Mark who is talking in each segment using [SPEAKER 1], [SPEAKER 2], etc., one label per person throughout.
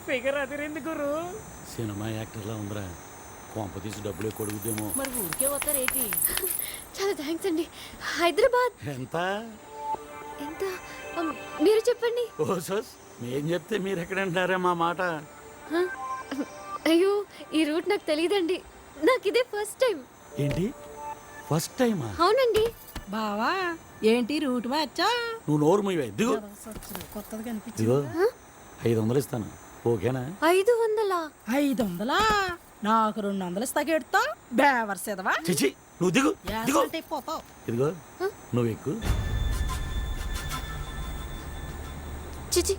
[SPEAKER 1] Figure అదిరింది గురు.
[SPEAKER 2] Cinema యాక్టర్లా ఉందిరా. కొంప తీసి డబ్బులు ఎక్కువ అడుగుద్దేమో.
[SPEAKER 1] మరి ఊరికే వస్తారేటి?
[SPEAKER 3] చాలా థ్యాంక్స్ అండి. హైదరాబాద్
[SPEAKER 2] ఎంత?
[SPEAKER 3] ఎంత మీరు చెప్పండి.
[SPEAKER 2] ఓ సోస్ మేం చెప్తే మీరు ఎక్కడంటారా మా మాట.
[SPEAKER 3] హ? అయ్యో ఈ రూట్ నాకు తెలియదండి. నాకు ఇదే ఫస్ట్ టైం.
[SPEAKER 2] ఏంటి ఫస్ట్ టైమా?
[SPEAKER 3] అవునండి.
[SPEAKER 1] బావా ఏంటి రూట్ మ్యాచా?
[SPEAKER 2] నువ్వు నోరు మూయవే. దిగు
[SPEAKER 1] కొత్తగా కనిపించింది.
[SPEAKER 2] దిగు. 500 ఇస్తాను, ఓకేనా?
[SPEAKER 3] 500?
[SPEAKER 1] 500? నాకు 200 ఇస్తాకెడతా బేవర్సేదవా?
[SPEAKER 2] చిచి నువ్వు దిగు దిగు.
[SPEAKER 1] పోతావు.
[SPEAKER 2] ఇదిగో నువ్వు ఎక్కు.
[SPEAKER 3] చిచి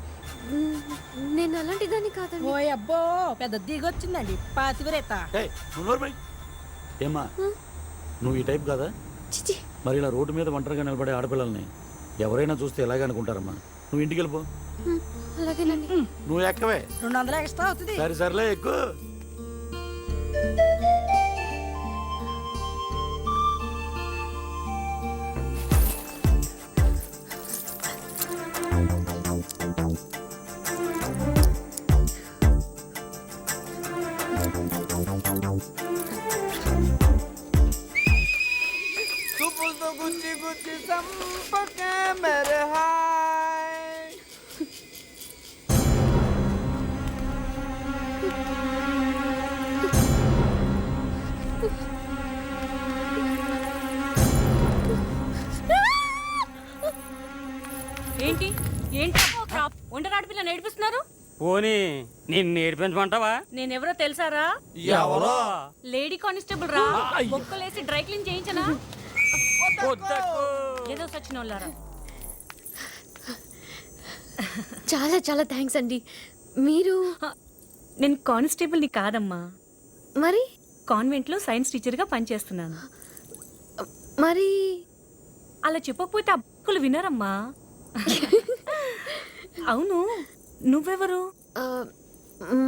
[SPEAKER 3] నేను అలాంటి దాన్ని కాదండి.
[SPEAKER 1] ఓ అబ్బో పెద్ద దిగొచ్చిందండి పాతివరేత.
[SPEAKER 2] ఏయ్, నువ్వు నోరు మూయ్. ఏమ్మా నువ్వు ఈ టైప్ కాదా?
[SPEAKER 3] చిచి
[SPEAKER 2] మరి ఇలా రోడ్డు మీద ఒంటరిగా నిలబడే ఆడపిల్లల్ని ఎవరైనా చూస్తే ఎలాగే అనుకుంటారమ్మా. నువ్వు ఇంటికి వెళ్ళిపో.
[SPEAKER 3] అలాగేనండి.
[SPEAKER 2] నువ్వు ఎక్కవే.
[SPEAKER 1] 200 ఎక్స్ట్రా అవుతుంది.
[SPEAKER 2] సరే సర్లే ఎక్కు.
[SPEAKER 4] గుచ్చి గుచ్చి సంపకే మేరే హాయ్.
[SPEAKER 5] ఏంటి ఏంటి ఒంటరి పిల్ల నేర్పిస్తున్నారు?
[SPEAKER 6] పోనీ నిన్ను నేర్పించమంటావా?
[SPEAKER 5] నేనెవరో తెలుసారా?
[SPEAKER 6] ఎవరో
[SPEAKER 5] లేడీ కానిస్టేబుల్ రా. బొక్కలేసి డ్రై క్లీన్ చేయించనా? ఏదో సచిన వాళ్ళారా.
[SPEAKER 3] చాలా చాలా థ్యాంక్స్ అండి. మీరు
[SPEAKER 5] నేను కానిస్టేబుల్ని కాదమ్మా,
[SPEAKER 3] మరి
[SPEAKER 5] కాన్వెంట్లో సైన్స్ టీచర్గా పనిచేస్తున్నాను.
[SPEAKER 3] మరి
[SPEAKER 5] అలా చెప్పకపోతే ఆ బుక్కులు వినరమ్మా. అవును నువ్వెవరు?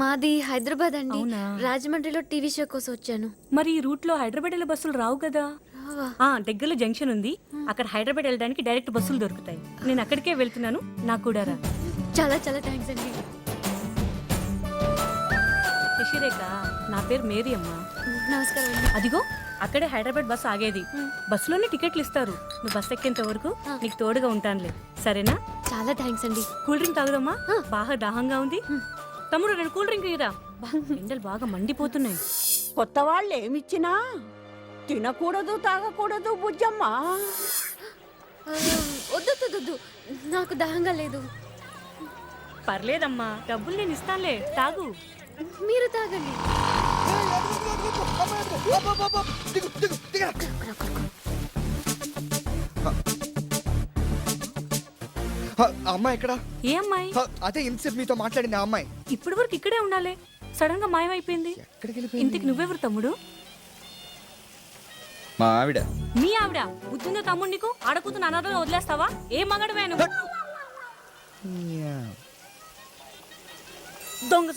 [SPEAKER 3] మాది హైదరాబాద్ అండి.
[SPEAKER 5] అవునా?
[SPEAKER 3] రాజమండ్రిలో టీవీ షో కోసం వచ్చాను.
[SPEAKER 5] మరి ఈ రూట్ లో హైదరాబాద్ వెళ్ళే బస్సులు రావు కదా? దగ్గరలో జంక్షన్ ఉంది, అక్కడ హైదరాబాద్ వెళ్ళడానికి డైరెక్ట్ బస్సులు దొరుకుతాయి. నేను అక్కడికే వెళ్తున్నాను, నాకు కూడా రా.
[SPEAKER 3] చాలా చాలా థ్యాంక్స్ అండి.
[SPEAKER 5] శశిరేఖ, నా పేరు మేరీ అమ్మా.
[SPEAKER 3] నమస్కారం అండి.
[SPEAKER 5] అదిగో అక్కడే హైదరాబాద్ బస్సు ఆగేది. బస్సులోనే టికెట్లు ఇస్తారు. నువ్వు బస్సు ఎక్కేంత వరకు నీకు తోడుగా ఉంటానులే, సరేనా?
[SPEAKER 3] చాలా థ్యాంక్స్ అండి.
[SPEAKER 5] కూల్ డ్రింక్ తాగుదమ్మా, బాగా దాహంగా ఉంది. తమ్ముడు 2 కూల్ డ్రింక్ ఇరా. ఎండలు బాగా మండిపోతున్నాయి.
[SPEAKER 7] కొత్త వాళ్ళు ఏమిచ్చినా తినకూడదు తాగకూడదు బుజ్జమ్మా.
[SPEAKER 3] వద్దు, నాకు దాహంగా లేదు.
[SPEAKER 5] పర్లేదమ్మా, డబ్బులు నేను ఇస్తానులే, తాగు.
[SPEAKER 3] మీరు తాగండి.
[SPEAKER 4] అమ్మాయి ఎక్కడ?
[SPEAKER 5] ఏ అమ్మాయి?
[SPEAKER 4] అదే ఇంతసేపు మీతో మాట్లాడింది ఆ అమ్మాయి.
[SPEAKER 5] ఇప్పటి వరకు ఇక్కడే ఉండాలి, సడన్ గా మాయమైపోయింది.
[SPEAKER 4] ఎక్కడికి వెళ్ళిపోయింది?
[SPEAKER 5] ఇంటికి నువ్వెవరు తమ్ముడు?
[SPEAKER 4] మా ఆవిడ.
[SPEAKER 5] మీ ఆవిడ బుద్ధిందో తమ్ముడు నీకు? ఆడకూతున్న అనాథలో వదిలేస్తావా? ఏ మగడవే నువ్వు? దొంగ